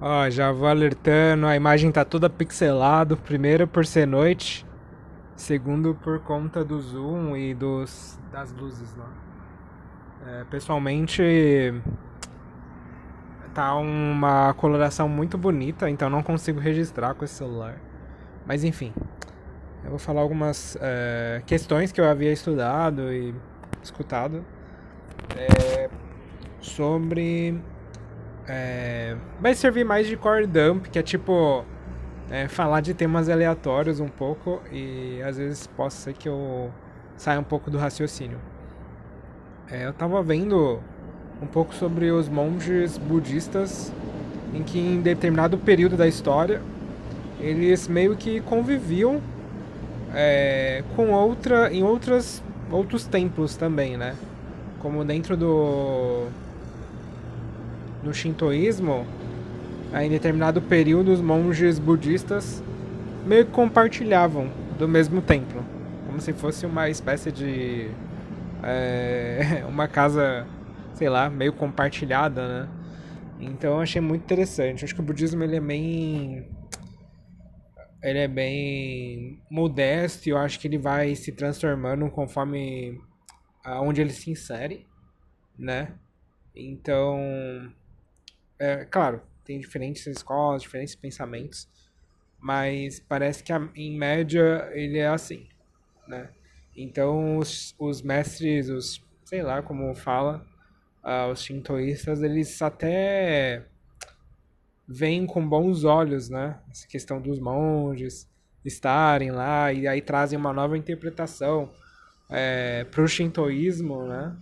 Ó, já vou alertando, a imagem tá toda pixelada. Primeiro por ser noite, segundo por conta do zoom e das luzes lá. Pessoalmente, tá uma coloração muito bonita, então não consigo registrar com esse celular. Mas enfim, eu vou falar algumas questões que eu havia estudado e escutado sobre. Vai servir mais de core dump, que é tipo falar de temas aleatórios um pouco e às vezes possa ser que eu saia um pouco do raciocínio. Eu tava vendo um pouco sobre os monges budistas em que em determinado período da história eles meio que conviviam com outros templos também, né? Como dentro do no shintoísmo, em determinado período os monges budistas meio que compartilhavam do mesmo templo, como se fosse uma espécie de uma casa, sei lá, meio compartilhada, né? Então eu achei muito interessante. Acho que o budismo ele é bem modesto e eu acho que ele vai se transformando conforme aonde ele se insere, né? Então, claro, tem diferentes escolas, diferentes pensamentos, mas parece que em média ele é assim, né? Então os mestres, sei lá como fala, os shintoístas, eles até veem com bons olhos, né? Essa questão dos monges estarem lá e aí trazem uma nova interpretação para o shintoísmo, né?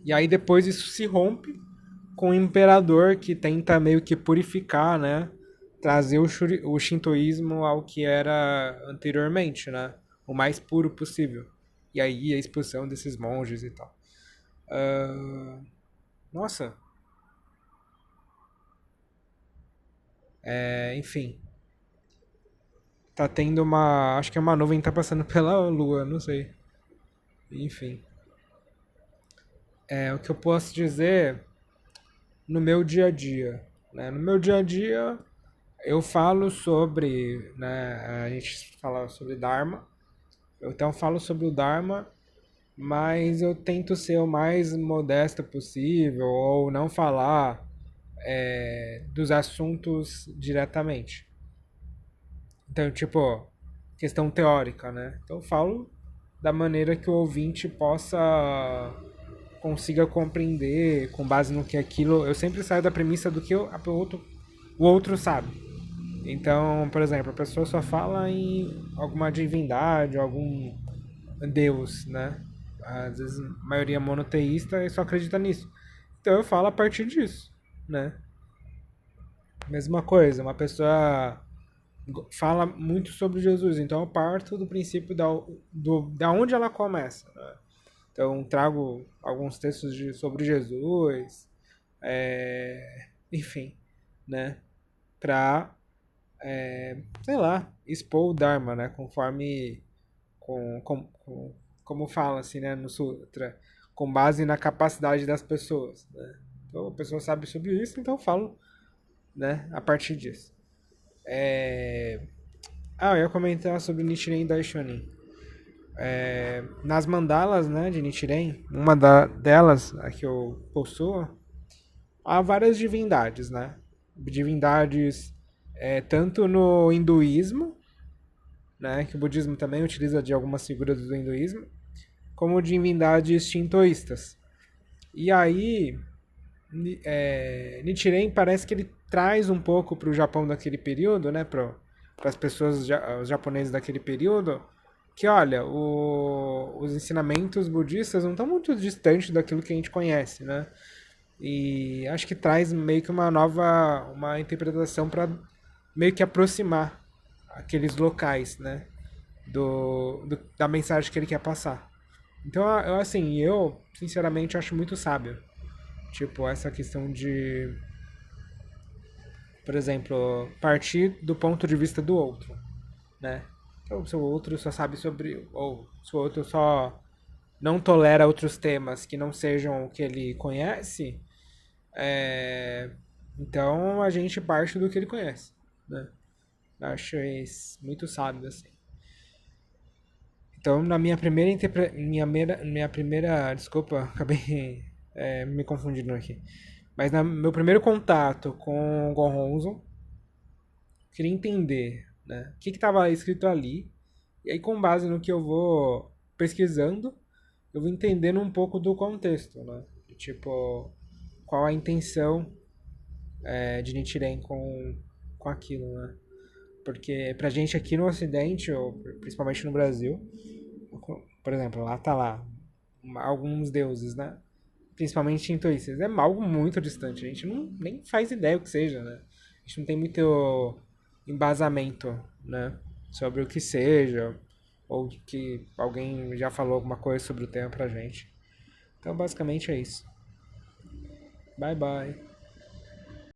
E aí depois isso se rompe com o imperador que tenta meio que purificar, né? Trazer o shintoísmo ao que era anteriormente, né? O mais puro possível. E aí a expulsão desses monges e tal. Nossa, enfim. Tá tendo uma. Acho que é uma nuvem que tá passando pela lua, não sei. Enfim. O que eu posso dizer no meu dia a dia. Né? No meu dia a dia, eu falo sobre. Né, a gente fala sobre Dharma. Eu então falo sobre o Dharma, mas eu tento ser o mais modesto possível ou não falar dos assuntos diretamente. Então, tipo, questão teórica, né? Então eu falo da maneira que o ouvinte possa consiga compreender com base no que aquilo. Eu sempre saio da premissa do que o outro sabe. Então, por exemplo, a pessoa só fala em alguma divindade, algum deus, né? Às vezes a maioria é monoteísta e só acredita nisso. Então eu falo a partir disso, né? Mesma coisa, uma pessoa fala muito sobre Jesus, então eu parto do princípio da onde ela começa, né? Então trago alguns textos sobre Jesus, enfim, né? Pra, sei lá, expor o Dharma, né? Conforme, como fala assim, né? No Sutra, com base na capacidade das pessoas, né? Então a pessoa sabe sobre isso, então eu falo, né? A partir disso. Eu ia comentar sobre Nichiren Daishonin. Nas mandalas, né, de Nichiren, delas, a que eu possuo, há várias divindades, né? Divindades tanto no hinduísmo, né, que o budismo também utiliza de algumas figuras do hinduísmo, como divindades shintoístas. E aí, Nichiren parece que ele traz um pouco para o Japão daquele período, né, para as pessoas, os japoneses daquele período, que olha, os ensinamentos budistas não estão muito distantes daquilo que a gente conhece, né? E acho que traz meio que uma interpretação para meio que aproximar aqueles locais, né? Da mensagem que ele quer passar. Então, eu sinceramente acho muito sábio. Tipo, essa questão de, por exemplo, partir do ponto de vista do outro, né? Então, se o outro só sabe sobre, ou se o outro só não tolera outros temas que não sejam o que ele conhece, Então a gente parte do que ele conhece, né? Acho isso muito sábio assim. Então na minha primeira, desculpa, acabei me confundindo aqui. Mas no meu primeiro contato com o Goronzo, queria entender, né, o que estava escrito ali. E aí, com base no que eu vou pesquisando, eu vou entendendo um pouco do contexto, né? Tipo, qual a intenção de Nichiren com aquilo, né? Porque pra gente aqui no Ocidente, ou principalmente no Brasil, por exemplo, lá tá lá alguns deuses, né? Principalmente shintoístas. É algo muito distante. A gente não nem faz ideia o que seja, né? A gente não tem muito embasamento, né? Sobre o que seja, ou que alguém já falou alguma coisa sobre o tema pra gente. Então, basicamente é isso. Bye bye.